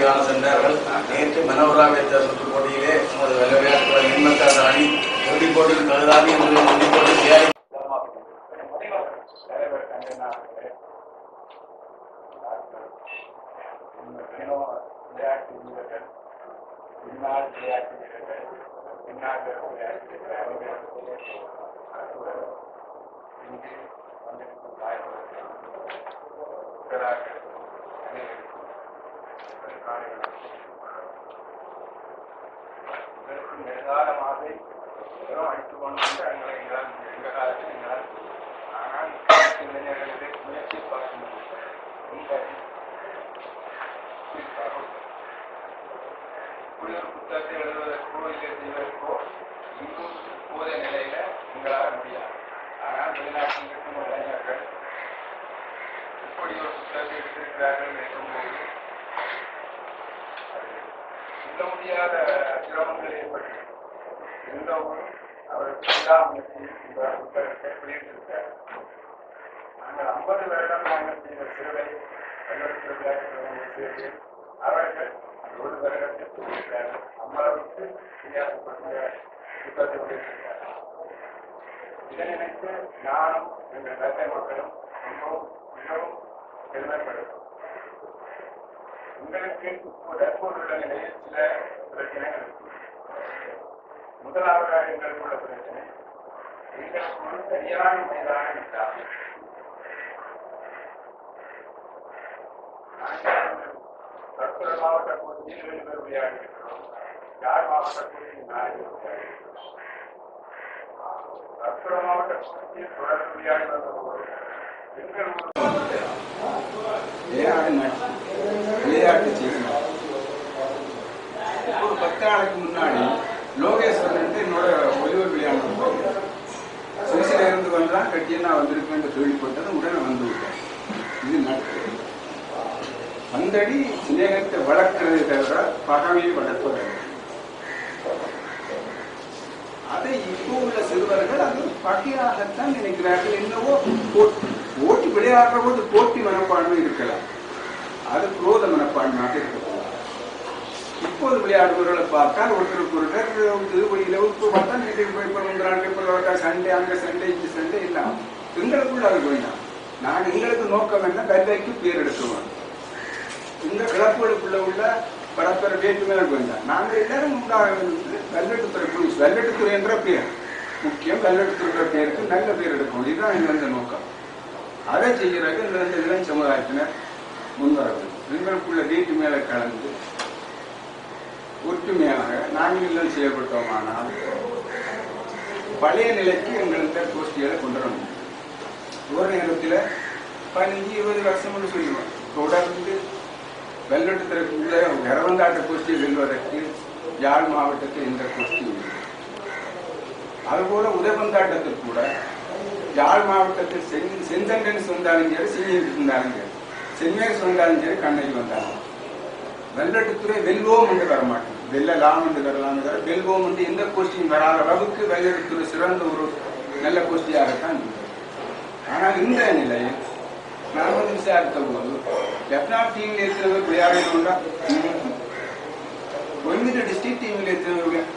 சென்றார்கள். நேற்று மனோராமேற்ற சுற்றுப் போட்டியிலே நமது விளையாட்டுகள் எண்மத்தான அணி இறுதிப் போட்டியில் கருதாதி என்று இறுதிப் போட்டி தயாரி நிர்காலமாக அடித்துக் கொண்டு வந்து எங்களை எந்த காலத்தில் எங்களால் ஆனால் இளைஞர்களிலே முயற்சி பார்க்க குடியுரிமை புத்தகத்தை எழுதுவதற்கோ இல்லை செய்வதற்கோ இன்னும் போதைய நிலையில எங்களால் முடியாது. ஆனால் வெளிநாட்டில் இருக்கும் இளைஞர்கள் இப்படி ஒரு புத்தகத்தை எடுத்திருக்கிறார்கள் இருக்கும்போது சொல்ல முடியாத சிரமங்கள் ஏற்பட்டு எல்லோரும் அவருக்கு விடாமுயற்சி இந்த புத்தகத்தை வெளியிட்டிருக்கிறார். நாங்கள் 50 வருடம் நாங்கள் செய்த சிறுவை சேர்த்து அவர்கள் ஒரு வருடத்தில் சொல்லியிருக்கிறார்கள். அம்மளவுக்கு வித்தியாசப்பட்ட புத்தகத்தை வெளியிட்டிருக்கிறார்கள். இதை நினைத்து நானும் எங்கள் தந்தை மக்களும் மிகவும் பெருமைப்படுகிறோம். உங்களுக்கு தற்போதுள்ள நிலையில் சில பிரச்சனைகள் இருக்கு. முதலாவதாக எங்களுக்கு உள்ள பிரச்சனை எங்களுக்கு ஒரு சரியான மைதானம் இல்லாமல் தற்போது மாவட்ட போட்டியில் 7 பேர் விளையாடி இருக்கிறோம். யாழ் மாவட்ட போட்டியில் 4 பேர் விளையாடி இருக்கிறோம். தற்போது மாவட்ட போட்டியில் தொடர்ந்து விளையாடி வந்தபோது எங்கள் விளையாட்டு செய்யணும். ஒரு 10 நாளைக்கு முன்னாடி லோகேஸ்வரன் என்னோட ஒலிவர் விளையாண்டு சுவிசில இருந்து வந்தான் கட்டியன்னா வந்திருக்கேன் என்று கேள்விப்பட்டது உடனே வந்து விட்டேன். இது நடக்குது. வந்தடி சிநேகத்தை வளர்க்கிறது தவிர பகமையை வளர்ப்பதில்லை. அதை இப்போ உள்ள சிறுவர்கள் அது பகையாகத்தான் நினைக்கிறார்கள். என்னவோ போட்டி விளையாடுற போது போட்டி மனப்பான்மை இருக்கலாம், அது குரோத மனப்பான்மையாக இருக்கக்கூடாது. இப்போது விளையாடுபவர்களை பார்த்தால் ஒருத்தருக்கு ஒருத்தர் பார்த்தா சண்டே அங்கே சண்டே இங்கு சண்டே இல்லாம எங்களுக்குள்ள அது வேண்டாம். நான் எங்களுக்கு நோக்கம் என்ன, கல்விக்கு பேர் எடுத்துவேன். இந்த கிளப்புகளுக்குள்ள உள்ள பரப்பர வேற்றுமையாக வேண்டாம். நாங்கள் எல்லாரும் வெள்ளட்டுத்துறை போலீஸ் வெள்ளட்டுத்துறை என்ற பேர் முக்கியம். வெள்ளட்டுத்துறை பேருக்கு நல்ல பேர் எடுக்கணும். இதுதான் எங்களது நோக்கம். அதை செய்கிறார்கள் இந்த இளம் சமுதாயத்தினர் முன்வரவில்லை. எங்களுக்குள்ள வீட்டு மேலே கலந்து ஒற்றுமையாக நாங்கள் எல்லாம் செயல்பட்டோமானால் பழைய நிலைக்கு எங்களுக்கு கோஷ்டிகளை கொண்டு வர முடியும். ஒரு நேரத்தில் 15-20 வருஷம்னு சொல்லுவோம். தொடர்ந்து வெள்ளட்டுத்துறைக்குள்ள கரவந்தாட்ட கோஷ்டியை வெல்வதற்கு யாழ் மாவட்டத்தில் இந்த கோஷ்டி உண்டு. அதுபோல உதயபந்தாட்டத்தில் கூட யாழ் மாவட்டத்தில் செந்தண்டன்ஸ் வந்தாலும் சரி, சீனியன்ஸ் வந்தாலும் சரி, சென்மேஸ் வந்தாலும் சரி, கண்ணகி வந்தாலும் வெள்ளட்டுத்துறை வெல்வோம் என்று வரமாட்டோம். வெல்லலாம் என்று வரலாம், வெல்வோம் என்று எந்த கோஷ்டியும் வராத அளவுக்கு வெள்ளட்டுத்துறை சிறந்த ஒரு நல்ல கோஷ்டியாகத்தான் இருந்தது. ஆனால் இந்த நிலையில் நான் வந்து விசாரித்த போது லெப்டினன்ட் டீமில் எத்தனை பேர் விளையாடணும்னா 9 டிஸ்ட்ரிக்ட் டீமில் எத்தனை பேர்.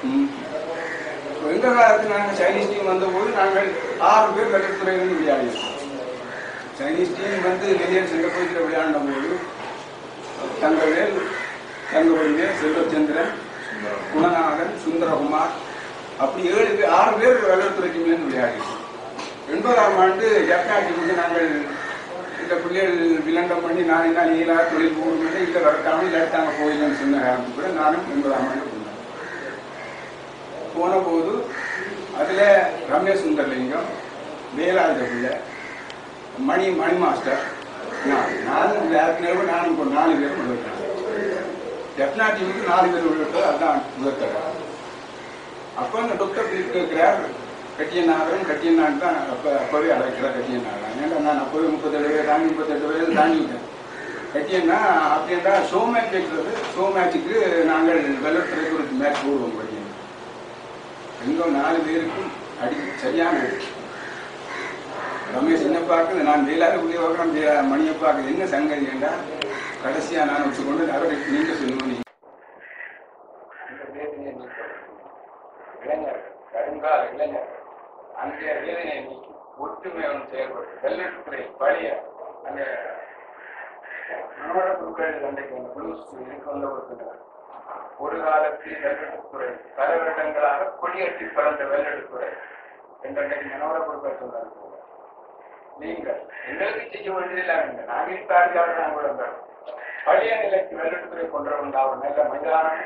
எங்க காலத்தில் நாங்கள் சைனீஸ் டீம் வந்தபோது நாங்கள் 6 பேர் வெள்ளத்துறையிலிருந்து விளையாடினோம். சைனீஸ் டீம் வந்து வெளியே சென்ற போயிட்டு விளையாடின போது தங்கவேல், தங்கவழிவேல், செல்வச்சந்திரன், குணநாதன், சுந்தரகுமார் அப்படி 6 பேர் வெள்ளத்துறை டீம்லேருந்து விளையாடினோம். 80ஆம் ஆண்டு ஜப்பாட்டுக்கு நாங்கள் இந்த பிள்ளைகள் விளங்கம் பண்ணி நான் என்ன நீலா தொழில் போகணும் இல்லை வரட்டாமல் இல்லாட்டாங்க போயிடலன்னு சொன்ன காரணத்துக்கு கூட நானும் 80ஆம் ஆண்டு போன போது அதில் ரமேஷ் சுந்தரலிங்கம், வேலாயுத பிள்ளை, மணி மாஸ்டர், நானும் யாருக்குனேவோ நானும் 4 பேரும் முதற்கேன். டெப்னா டீமுக்கு 4 பேர் உள்ளது, அதுதான் முதற்கேன். அப்போ அந்த டாக்டர் இருக்கிறார் கட்டியநாதன் தான் அப்போவே அழைக்கிறார் கட்டியநாதன். ஏன்னா நான் அப்போவே 37 வயது தாண்டி 38 வயது தாண்டிவிட்டேன். கட்டியன்னா அப்படின்னா ஷோ மேட்ச் வைக்கிறது. ஷோ மேட்சுக்கு நாங்கள் வெள்ளத்துறைக்கு ஒரு மேட்ச் போடுவோம். கட்டியன் எங்கள் 4 பேருக்கும் அடி சரியான ரமேஷ் என்ன பார்க்குது, நான் வேளாறு உள்ளே வைக்கிறேன், மணியை பார்க்குது. என்ன சங்கதி என்றால் கடைசியாக நான் வச்சுக்கொண்டு அவரை நீங்கள் சொல்லணும். அந்த வேதனையை நீக்க இளைஞர்கள், வருங்கால இளைஞர்கள் அந்த வேதனையை நீக்கி ஒற்றுமையுடன் செயல்பட்டு வெள்ளத்துறை பழைய அந்த உணவு பொருட்கள் அன்றைக்கு அந்த புளூஸ் இருக்க வந்தவர்கள் ஒரு காலத்தில் வெள்ளத்துறை பல வருடங்களாக கொடியேற்றி பறந்த வெள்ளத்துறை என்றைக்கு மனோர பொருட்கள் சொன்னார்கள். நீங்கள் எங்களுக்கு செய்ய வேண்டியதில்லை, நாங்கள் தாரியாக நாங்கள் வந்தோம். பழைய நிலைக்கு வெள்ளத்துறை கொண்டு வந்தால் நல்ல மைதானம்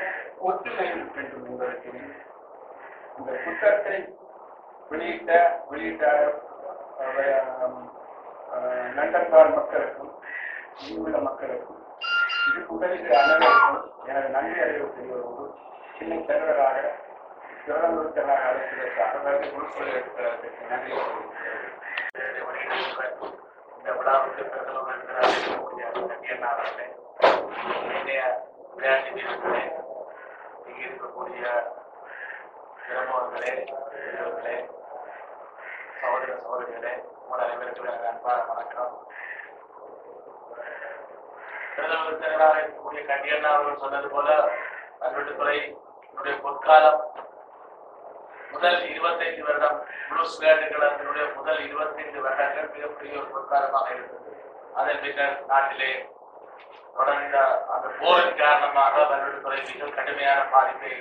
ஒற்றுமை வேண்டும் என்பதற்கு இந்த புத்தகத்தை வெளியிட்ட லண்டன் வாழ் மக்களுக்கும் இங்குள்ள மக்களுக்கும் இதுக்கு உதவி அனைவருக்கும் எனது நன்றி அறிவு தெரிவதோடு சின்ன தலைவராக திருவனந்தபுரத்தினராக அழைப்பதற்காக வருகை கொடுப்பதை எடுப்பதற்கு நன்றி. இந்த விழாவுக்கு விளையாட்டு வீரர்களே, இங்கே இருக்கக்கூடிய சிறப்பவர்களே, பெரியவர்களே, சகோதர சகோதரிகளே, உங்கள் அனைவருக்கும் எனக்கு அன்பான வணக்கம். திருவனந்தபுரத்தினராக இருக்கக்கூடிய கண்டியண்ணா அவர்கள் சொன்னது போல கல்வெட்டுத்துறை என்னுடைய பொற்காலம் முதல் 25 வருடம் புளூஸ் விளையாட்டுகள் அதனுடைய முதல் 25 வருடங்கள் மிகப்பெரிய ஒரு பொற்காலமாக இருந்தது. அதன் பின்னர் நாட்டிலே தொடர்ந்த அந்த போரின் காரணமாக கல்வெட்டுத்துறை மிக கடுமையான பாதிப்பை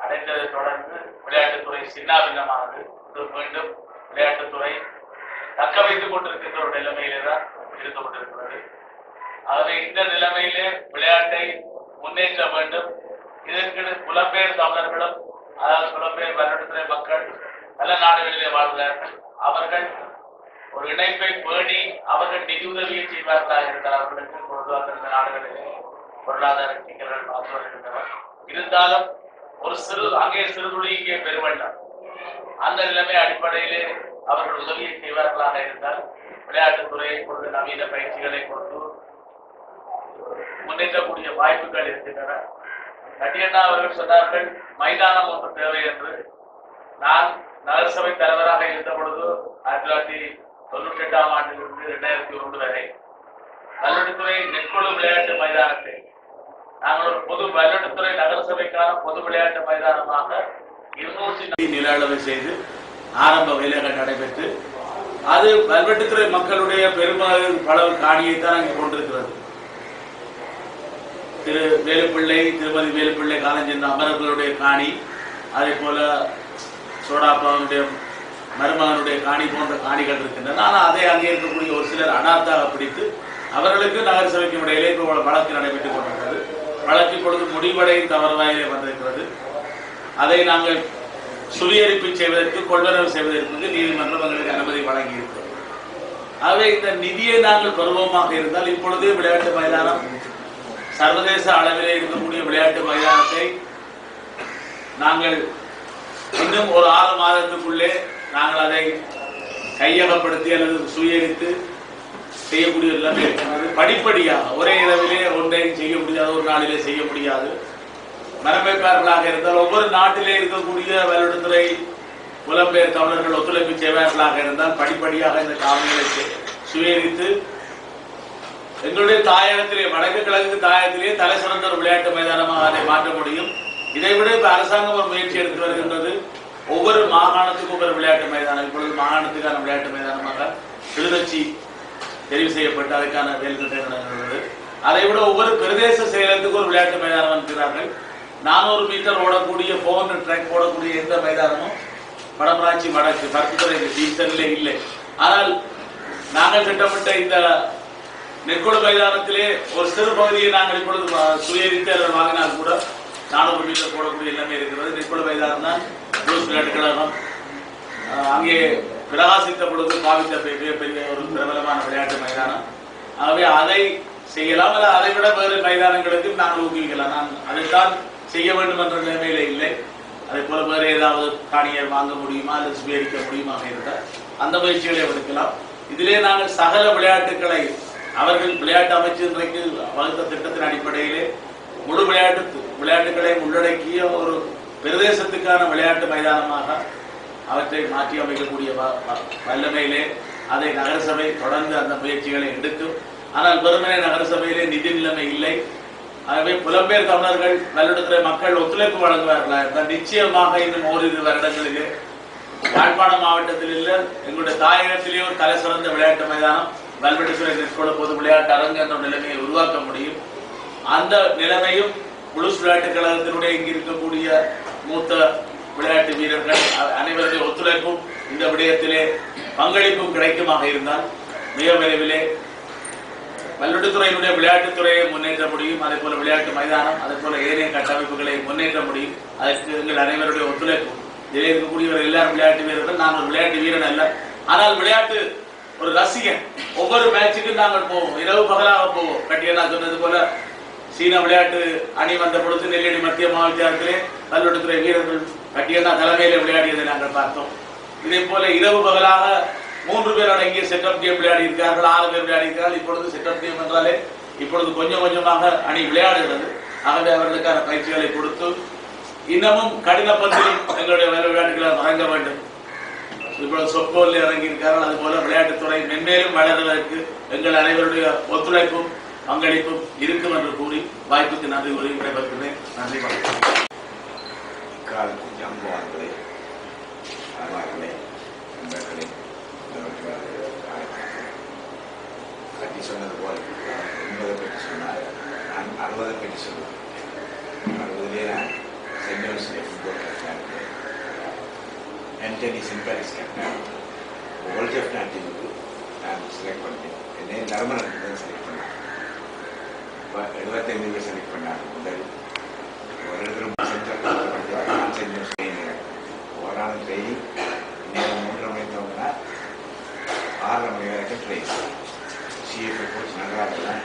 அடைந்ததை தொடர்ந்து விளையாட்டுத்துறை சின்னாபின்னமானது. மீண்டும் விளையாட்டுத்துறை தக்க வைத்துக் கொண்டிருக்கின்ற ஒரு நிலைமையிலே தான் இருந்து கொண்டிருக்கிறது. ஆகவே இந்த நிலைமையிலே விளையாட்டை முன்னேற்ற வேண்டும். இதற்கு புலம்பெயர் தமிழர்களும், அதாவது புலம்பெயர் விளையாட்டுத்துறை மக்கள் நல்ல நாடுகளிலே வாழ்கிறார்கள். அவர்கள் ஒரு இணைப்பை பேணி அவர்கள் நிதி உதவியை செய்வார்களாக இருந்தால் அவர்களுக்கு பொருளாதார இந்த நாடுகளிலே பொருளாதார சிக்கல்கள் பார்த்து வருகின்றன. இருந்தாலும் ஒரு அங்கே சிறுதுளி இங்கே பெருவெள்ளம், அந்த நிலைமை அடிப்படையிலே அவர்கள் உதவியை செய்வார்களாக இருந்தால் விளையாட்டுத்துறையை கொண்டு நவீன பயிற்சிகளை கொண்டு முன்னேற்றக்கூடிய வாய்ப்புகள் இருக்கின்றன. கட்டியண்ணா அவர்கள் சொன்னார்கள் மைதானம் ஒன்று தேவை என்று. நான் நகரசபை தலைவராக இருந்த பொழுது 1998ஆம் ஆண்டிலிருந்து 2001 வரை கல்வெட்டுத்துறை நெற்குழு விளையாட்டு மைதானத்தை நாங்கள் ஒரு பொது விளையாட்டுத்துறை நகரசபைக்கான பொது விளையாட்டு மைதானமாக 200 நில அளவை செய்து ஆரம்ப வேலைகள் நடைபெற்று அது கல்வெட்டுத்துறை மக்களுடைய பெருமளவு காணியைத்தான் அங்கே கொண்டிருக்கிறது. திருமதி வேலுப்பிள்ளை காலஞ்சென்ற அமரர்களுடைய காணி, அதே போல சோடாப்பாவுடைய மருமகனுடைய காணி போன்ற காணிகள் இருக்கின்றன. ஆனால் அதை அங்கே இருக்கக்கூடிய ஒரு சிலர் அனாத்தாக பிடித்து அவர்களுக்கு நகரசபைக்கும் இடையிலே வழக்கு நடைபெற்றுக் கொண்டிருக்கிறது. வழக்கு பொழுது முடிவடையும் தவறுவாயிலே வந்திருக்கிறது. அதை நாங்கள் சுவீகரிப்பு செய்வதற்கு கொள்வனவு செய்வதற்கு நீதிமன்றம் எங்களுக்கு அனுமதி வழங்கி இருக்கிறது. ஆகவே இந்த நிதியை நாங்கள் பருவமாக இருந்தால் இப்பொழுதே விளையாட்டு மைதானம் சர்வதேச அளவிலே இருக்கக்கூடிய விளையாட்டு மைதானத்தை நாங்கள் இன்னும் ஒரு 6 மாதத்துக்குள்ளே நாங்கள் அதை கையகப்படுத்தி அல்லது சுவீகரித்து செய்யக்கூடிய எல்லாமே இருக்கிறது. படிப்படியாக ஒரே இரவிலே ஒன்றையும் செய்ய முடியாது, ஒரு நாளிலே செய்ய முடியாது. மரபைப்பாளர்களாக இருந்தால் ஒவ்வொரு நாட்டிலே இருக்கக்கூடிய விளையாட்டுத்துறை புலம்பெயர் தமிழர்கள் ஒத்துழைப்பு செய்வார்களாக இருந்தால் படிப்படியாக இந்த காவல்களை சுவீகரித்து எங்களுடைய தாயகத்திலே வடக்கு கிழக்கு தாயகத்திலே தலை சிறந்த ஒரு விளையாட்டு மைதானமாக அதை மாற்ற முடியும். இதைவிட இப்ப அரசாங்கம் ஒரு முயற்சி எடுத்து வருகின்றது. ஒவ்வொரு மாகாணத்துக்கும் ஒவ்வொரு விளையாட்டு மைதானம், இப்பொழுது மாகாணத்துக்கான விளையாட்டு மைதானமாக கிளிநொச்சி தெரிவு செய்யப்பட்டு அதுக்கான வேலைத்திட்டம் நடக்கிறது. அதை விட ஒவ்வொரு பிரதேச செயலத்துக்கு ஒரு விளையாட்டு மைதானம் இருக்கிறார்கள். 400 மீட்டர் ஓடக்கூடிய 400 ட்ராக் ஓடக்கூடிய எந்த மைதானமும் வடமராட்சி வடக்கு பருத்தித்துறை டீசனிலே இல்லை. ஆனால் நாங்கள் திட்டமிட்ட இந்த நெற்குழு மைதானத்திலே ஒரு சிறு பகுதியை நாங்கள் இப்பொழுது சுயரித்து அல்லது வாங்கினால் கூட 400 மீட்டர் போடக்கூடிய எல்லாமே இருக்கிறது. நெற்குழு மைதானம் தான் புளூஸ் விளையாட்டு கழகம் அங்கே பிரகாசித்த பொழுது பாவித்த பெரிய ஒரு பிரபலமான விளையாட்டு மைதானம். ஆகவே அதை செய்யலாம், அல்ல அதை விட வேறு மைதானங்களுக்கு நாங்கள் ஊக்குவிக்கலாம். நான் அதைத்தான் செய்ய வேண்டும் என்ற நிலைமையில இல்லை. அதே போல வேறு ஏதாவது காணியை வாங்க முடியுமா அல்லது சுவீகரிக்க முடியுமாக இருந்தால் அந்த முயற்சிகளை எடுக்கலாம். இதிலே நாங்கள் சகல விளையாட்டுகளை அவர்கள் விளையாட்டு அமைச்சு இன்றைக்கு வகுத்த திட்டத்தின் அடிப்படையிலே முழு விளையாட்டுகளை உள்ளடக்கிய ஒரு பிரதேசத்துக்கான விளையாட்டு மைதானமாக அவற்றை மாற்றி அமைக்கக்கூடிய வல்லமையிலே அதை நகரசபை தொடர்ந்து அந்த முயற்சிகளை எடுக்கும். ஆனால் வெறுமனே நகரசபையிலே நிதி நிலைமை இல்லை. ஆகவே புலம்பெயர் தமிழர்கள் நல்லிடத்துறை மக்கள் ஒத்துழைப்பு வழங்குவார்களா இருந்தால் நிச்சயமாக இன்னும் ஓரிரு வருடங்களிலே யாழ்ப்பாண மாவட்டத்தில் இல்லை, எங்களுடைய தாயகத்திலேயே ஒரு தலை சிறந்த விளையாட்டு மைதானம் வல்வெடுத்துறை நெற்கொள்ள பொது விளையாட்டு அரங்கு என்ற நிலைமையை உருவாக்க முடியும். அந்த நிலைமையும் புளுஸ் விளையாட்டுக் கழகத்தினுடைய இங்கு இருக்கக்கூடிய மூத்த விளையாட்டு வீரர்கள் அனைவருடைய ஒத்துழைப்பும் இந்த விடயத்திலே பங்களிப்பும் கிடைக்குமாக இருந்தால் மிக விரைவிலே வல்வெடுத்துறையினுடைய விளையாட்டுத்துறையை முன்னேற்ற முடியும். அதே போல விளையாட்டு மைதானம், அதே போல ஏனைய கட்டமைப்புகளை முன்னேற்ற முடியும். அதற்கு எங்கள் அனைவருடைய ஒத்துழைப்பு. இதில் இருக்கக்கூடியவர் எல்லாரும் விளையாட்டு வீரர்கள். நான் ஒரு விளையாட்டு வீரன் அல்ல, ஆனால் விளையாட்டு ஒரு ரசிகன். ஒவ்வொரு மேட்சுக்கும் நாங்கள் போவோம், இரவு பகலாக போவோம். கட்டியனா சொன்னது போல சீன விளையாட்டு அணி வந்த பொழுது நெல்லியடி மத்திய மாவட்டத்திலே வல்வெடுத்துறை வீரர்கள் கட்டியனா தலைமையிலே விளையாடியதை நாங்கள் பார்த்தோம். இதே போல இரவு பகலாக 3 பேர் அடங்கிய செட்டப் கேம் விளையாடி இருக்கிறார்கள், 6 பேர் விளையாடி இருக்கிறார்கள். இப்பொழுது செட்டப் கேம் என்றாலே இப்பொழுது கொஞ்சம் கொஞ்சமாக அணி விளையாடுகிறது. ஆகவே அவர்களுக்கான பயிற்சிகளை கொடுத்து இன்னமும் கடின பந்திலும் எங்களுடைய விளையாட்டுகளை வழங்க வேண்டும். இப்பொழுது சொற்கோலில் இறங்கி இருக்கிறார்கள். அதுபோல விளையாட்டுத்துறை மென்மேலும் வளர்வதற்கு எங்கள் அனைவருடைய ஒத்துழைப்பும் பங்களிப்பும் இருக்கும் என்று கூறி வாய்ப்புக்கு நன்றி கூறி விடைபெறுகிறேன். நன்றி. கட்டி சொன்னது போல் 80 பற்றி சொன்னார். நான் 60 பற்றி சொல்லுவேன். 60 நான் saint Joseph football captain, Antony சிம்பரிஸ் கேப்டன், வேர்ல்ட் ஆஃப் டீமுக்கு நான் செலக்ட் பண்ணேன். என்னை நர்மனுக்கு தான் செலக்ட் பண்ணேன். 75 பேர் செலக்ட் பண்ணாங்க. முதல் ஒரு இடத்துல சென்டர் நான் சென்ட் ஜோசப் ட்ரெயினிங் ஓரான ட்ரெயினிங் நேரம் 3:30 மணிக்கு தோங்கினா 6:30 மணி வரைக்கும் ட்ரெயின். சிஎஃப்ஐ கோச் நல்லா இருக்கலாம்.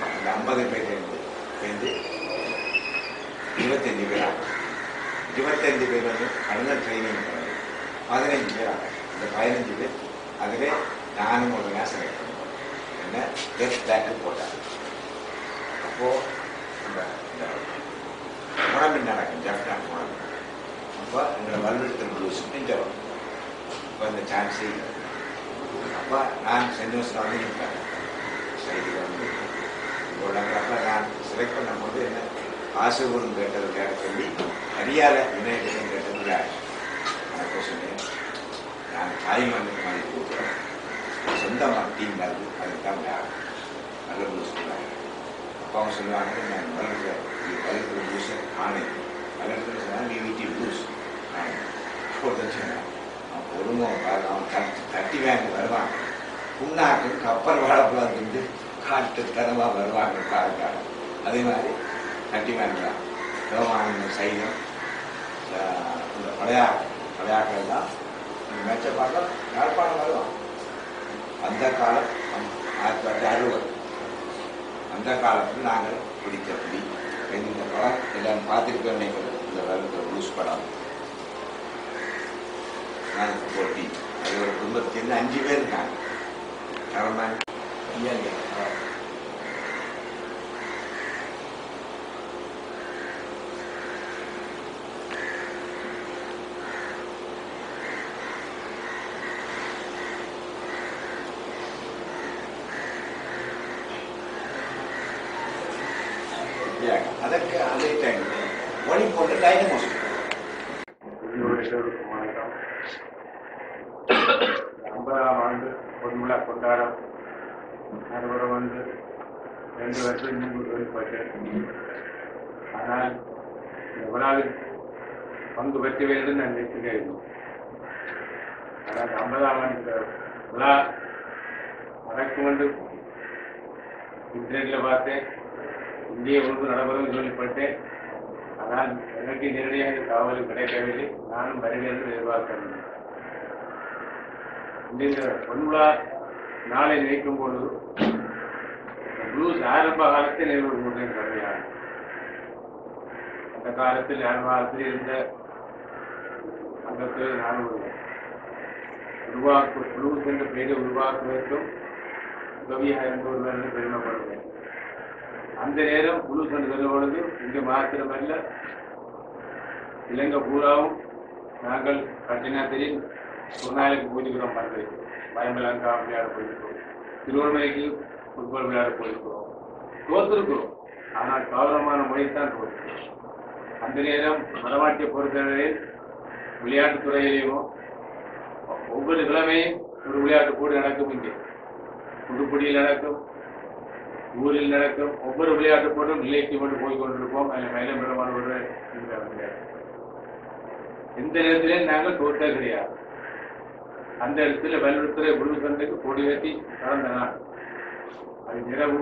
அந்த 50 பேர் சேர்ந்து 25 பேர் ஆகும். 25 பேர் வந்து கடந்த ட்ரைனிங் 15 பேர் ஆகும். இந்த 15 பேர் அதிலே நானும் ஒரு நேரம் செலக்ட் பண்ணுவோம். என்ன லெஃப்ட் பேக்கு போட்டாங்க. அப்போது இந்த முழம்பின் நடக்கும் ஜப்டான் முழம்பு. அப்போ எங்களை வல்வெடுத்தல் ப்ளூஸ் இந்த இப்போ இந்த சான்ஸே இல்லை. அப்போ நான் சென்ட் ஜோசப் வந்து இருப்பேன் சைடில் வந்து இவ்வளோங்கிறப்ப நான் செலக்ட் பண்ணும்போது என்ன ஆசைபூர்வம் கேட்டது விளையாட சொல்லி ஹரியால யுனைடெட் கேட்டது விளையாடு. நான் சொன்னேன், நான் தாய்மண்ணுக்கு மாதிரி கொடுக்குறேன், சொந்தமாக டீம் வருது, அதுக்கு தான் விளையாடும் நல்ல ப்ளூஸ் விளையாடு. அப்போ அவங்க சொல்லுவாங்க, நான் வளர்க்குற ப்ளூஸை ஆனேன் வளர்க்குற சொன்னால் நீ வீட்டி ப்ளூஸ் ஆனேன் சொன்னேன். பொறுமை அவன் தட்டி வாங்கி வருவாங்க. புண்ணாக்கு கப்பல் வாழைப்பழம் திண்டு காட்டு தரமாக வருவாங்க பாருக்காங்க. அதே மாதிரி தட்டி வாங்கலாம். சிவமான சைலம் இந்த பழையாக்கள் தான் மேட்சை பார்க்க யாழ்ப்பாணம் வருவான். அந்த காலம் 1960 அந்த காலத்தில் நாங்கள் பிடித்த பிடி இந்த படம் எல்லாம் பார்த்துருக்க நினைக்கிறது. இந்த வருகிற ப்ளூஸ் படம் நான் போட்டி அது ஒரு குடும்பத்திலேருந்து 5 பேர் இருக்காங்க. கவர்மெண்ட் அதற்கு அதே டைம் ஒளி போட்டு டைனமோஸ் 50ஆம் ஆண்டு பொன்விழா கொண்டாடம் அறுவடம் வந்து 2 வருஷம் இன்னும் வெளிப்பட்டேன். ஆனால் எவ்வளவு பங்கு பெற்று வேண்டும் நான் நினைச்சுட்டே இருந்தோம். ஆனால் 50ஆம் ஆண்டு விழா நடக்கும் என்று இன்டர்நெட்டில் பார்த்தேன். இந்திய உறுப்பு நடைபெறும் கேள்விப்பட்டேன். ஆனால் எனக்கு நேரடியாக தகவல் கிடைக்கவில்லை. நானும் வருவேன் என்று எதிர்பார்க்கிறேன். இந்த பொன்விழா நாளை நினைக்கும் பொழுது ப்ளூஸ் ஆரம்ப காலத்தில் நிறுவனம் கம்மியான அந்த காலத்தில் ஆரம்ப காலத்தில் இருந்த அந்த பேர் நான் ப்ளூஸ் என்ற பெயரை உருவாக்குவதற்கும் உதவியாக இருந்தவர்கள் என்று பெருமைப்படுவேன். அந்த நேரம் ப்ளூஸ் என்று சொல்லும் பொழுது இங்கு மாத்திரமல்ல இலங்கை பூராவும் நாங்கள் கட்டினத்தில் ஒரு நாளைக்கு போய்க்கிறோம். பண்ணுறது பயமலங்கா விளையாட போயிருக்கோம். திருவண்ணாமலைக்கு ஃபுட்பால் விளையாட போயிருக்கிறோம், தோற்றிருக்கிறோம். ஆனால் கௌரவமான முறைத்தான் தோற்று. அந்த நேரம் மரவாட்டியை பொறுத்தவரையில் விளையாட்டுத்துறையிலேயும் ஒவ்வொரு கிழமையும் ஒரு விளையாட்டு போட்டி நடக்கும். இங்கே புதுக்குடியில் நடக்கும், ஊரில் நடக்கும். ஒவ்வொரு விளையாட்டு போட்டும் நிலைக்கு கொண்டு போய் கொண்டிருப்போம். அதில் மயிலம்பரமானவர்கள் எந்த நேரத்திலேயும் நாங்கள் தோற்ற கிடையாது. அந்த இடத்துல வல்லுறுத்துறை விழுதுக்கு கொடி கட்டி கடந்த நாள் அது நிறவு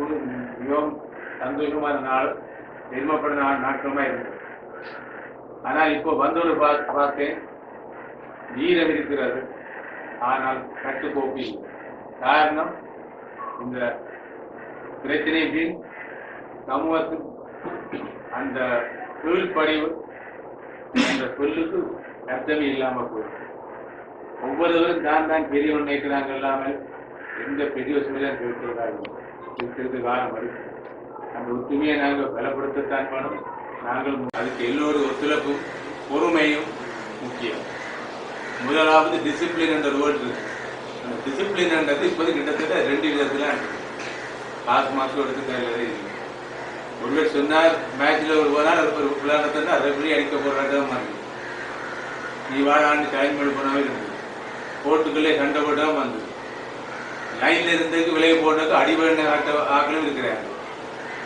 மிகவும் சந்தோஷமான நாள், பெருமைப்பட நாட்களமா இருந்தது. ஆனால் இப்போ வந்தோடு பார்த்தேன், வீரம் இருக்கிறது, ஆனால் கட்டுக்கோப்பு இல்லை. காரணம் இந்த பிரச்சனையின் சமூகத்தின் அந்த கீழ்ப்படிவு, அந்த சொல்லுக்கு அர்த்தமே இல்லாமல் போயிடும். ஒவ்வொருவரும் தான் பெரியவன் நினைக்கிறாங்க, இல்லாமல் எந்த பெரிய வசதியாக இருக்கிறது காலம் வருது. அந்த ஒத்துமையை நாங்கள் பலப்படுத்தத்தான் வேணும். நாங்கள் அதுக்கு எல்லோரும் ஒத்துழைப்பும் பொறுமையும் முக்கியம். முதலாவது டிசிப்ளின் என்ற வேர்டு இருக்கு. அந்த டிசிப்ளின் என்றது இப்போது கிட்டத்தட்ட 2 விதத்தில் காசு மாசம் எடுத்துக்க. ஒருவர் சொன்னார் மேட்சில் ஒரு நாள் ஒரு விளையாடுறதுன்னா ரெஃபரி அடிக்க போராட்டம் மாதிரி நீ வாழாண்டு டைம் போனாவே இருந்தது. கோர்ட்டுக்குள்ளே சண்டை போட்டாமல் வந்தது. லைன்ல இருந்ததுக்கு விலையை போட்டதுக்கு அடிபண்ண ஆக்களும் இருக்கிறாங்க.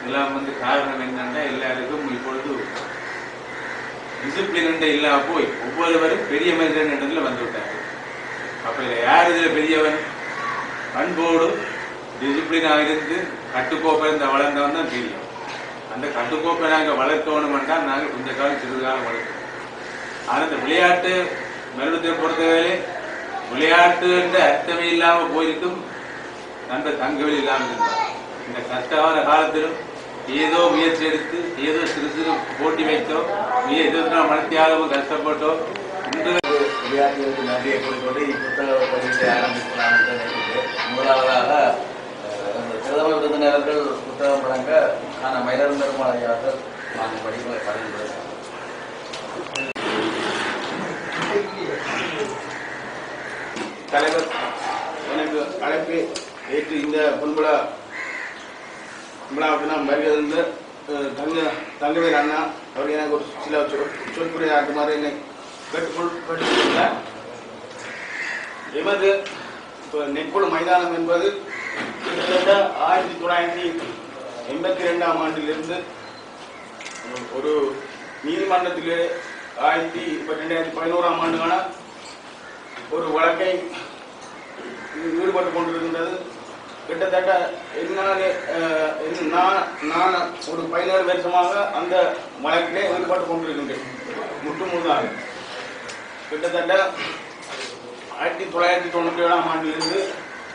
இதெல்லாம் காரணம் என்னன்னா எல்லாருக்கும் இப்பொழுது டிசிப்ளின் இல்லாம போய் ஒவ்வொருவரும் பெரிய மனிதன் இடத்துல வந்து விட்டாங்க. அப்ப யார் இதுல பெரியவன்? பண்போடு டிசிப்ளினாக இருந்து கட்டுக்கோப்பை இந்த வளர்ந்தவன் தான் தெரியும். அந்த கட்டுக்கோப்பை நாங்கள் வளர்க்கணும்னா நாங்கள் கொஞ்ச காலம் சிறிதுகாலம் வளர்க்கணும். ஆனால் இந்த விளையாட்டு மருத்துவத்தை பொறுத்தவரை விளையாட்டு என்ற அர்த்தமே இல்லாமல் போயிருக்கும். அந்த தங்கவில் இல்லாமல் இருந்தார். இந்த கஷ்டமான காலத்திலும் ஏதோ முயற்சி எடுத்து ஏதோ சிறு சிறு போட்டி வைத்தோ ஏதோ மனத்தியாகவும் கஷ்டப்பட்டோ இன்று விளையாட்டுகளுக்கு நன்றியை கூறிக்கொண்டு இப்புத்தக பதிவை ஆரம்பிக்கலாம் என்று நினைக்கின்றேன். முதலாவதாக பிரதம விருந்தினர்கள் புத்தகம் வழங்க மயிலர் பெருமாளையார்கள் நாங்கள் படிப்புகளை பகிர்ந்து தலைவர் எனக்கு அழைப்பு ஏற்று இந்த பொன்புலா விழாவுக்கு நாம் வருகிறது தங்கவேல் அண்ணா அவர் எனக்கு ஒரு சில சொற்குறை ஆட்டுமாறு என்னை கேட்டுக்கொள்கிறார். எமது நெற்குழு மைதானம் என்பது கிட்டத்தட்ட 1982ஆம் ஆண்டிலிருந்து ஒரு நீதிமன்றத்திலே 2011ஆம் ஆண்டுக்கான ஒரு வழக்கை ஈடுபட்டு கொண்டிருக்கின்றது. கிட்டத்தட்ட நான் ஒரு 17 வருஷமாக அந்த வழக்கிலே ஈடுபட்டு கொண்டிருக்கின்றேன். முற்றுமுழுதாக கிட்டத்தட்ட 1997ஆம் ஆண்டிலிருந்து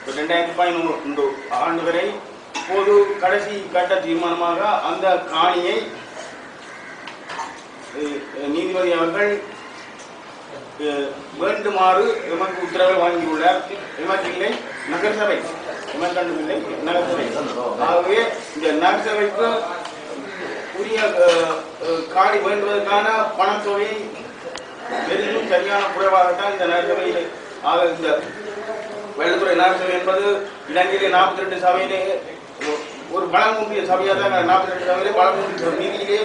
2011 ஆண்டு வரை இப்போது கடைசி கட்ட தீர்மானமாக அந்த காணியை நீதிபதி அவர்கள் வேண்டுமாறு எமக்கு உத்தரவை வாங்கியுள்ளார். எமக்கில்லை நகரசபை, எமக்கண்டுமில்லை நகரசபை. ஆகவே இந்த நகரசபைக்கு உரிய காணி வேண்டுவதற்கான பணத்தொகை பெரிதும் சரியான குறைவாகத்தான் இந்த நகரசபையில். ஆக இந்த வெள்ளத்துறை நகரசபை என்பது இலங்கையிலே 42 சபையிலே ஒரு வளங்கூன்றிய சபையாக தான் 42 சபையிலே வளங்கூன்றிய நிதியிலே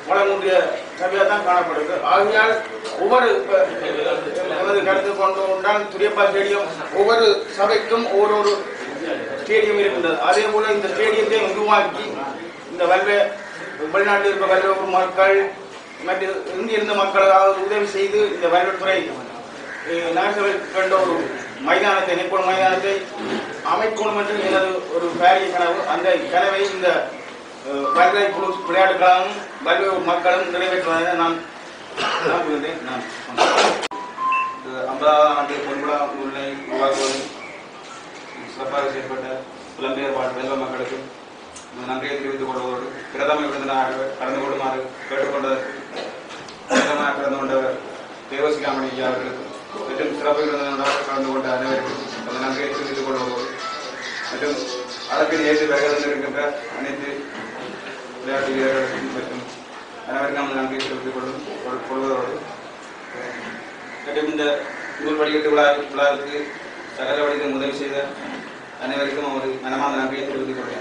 வளங்கூன்றிய சபையாக தான் காணப்படுது. ஆகையால் ஒவ்வொரு கருத்து கொண்டு கொண்டால் துரியப்பா ஸ்டேடியம் ஒவ்வொரு சபைக்கும் ஒவ்வொரு ஸ்டேடியம் இருக்கின்றது. அதே போல இந்த ஸ்டேடியத்தை உருவாக்கி இந்த வெளிநாட்டில் இருக்க வல்லுநர் மக்கள் மற்றும் இங்கிருந்த மக்களுக்காக உதவி செய்து இந்த வல்லுநர்துறை நகரசபை கண்ட ஒரு மைதானத்தை நெற்குழு மைதானத்தை அமைக்கணும் என்று எனது ஒரு பாரிய கனவு. அந்த கனவை இந்த வல்லை குழு விளையாட்டுகளும் வல்லுநர் மக்களும் நிறைவேற்றுவதை நான் நம்புகின்றேன். நான் 50ஆம் ஆண்டு பொன்புலா நூலை உருவாக்குவது சிறப்பாக செயல்பட்ட புலம்பெயர் வெல்வ மக்களுக்கு நன்றியை தெரிவித்துக் கொள்வதோடு பிரதம விருந்தினராக கலந்து கொள்ளுமாறு கேட்டுக்கொண்டதற்கு பிரதமராக கலந்து கொண்டவர் தேவசிகாமணி ஐயா அவர்களுக்கு மற்றும் சிறப்பு விருந்தினராக கலந்து கொண்ட அனைவருக்கும் அந்த நன்றியை தெரிவித்துக் கொள்வதோடு மற்றும் அழைப்பில் ஏற்று வருகிறது இருக்கின்ற அனைத்து விளையாட்டு வீரர்களுக்கும் மற்றும் அனைவருக்கும் அந்த நன்றியை தெரிவித்துக் கொள்வதோடு மற்றும் இந்த நூல் வெளியீட்டு விழாவுக்கு சகல வழியில் உதவி செய்த அனைவருக்கும் ஒரு மனமார்ந்த நன்றியை தெரிவித்துக் கொள்கிறேன்.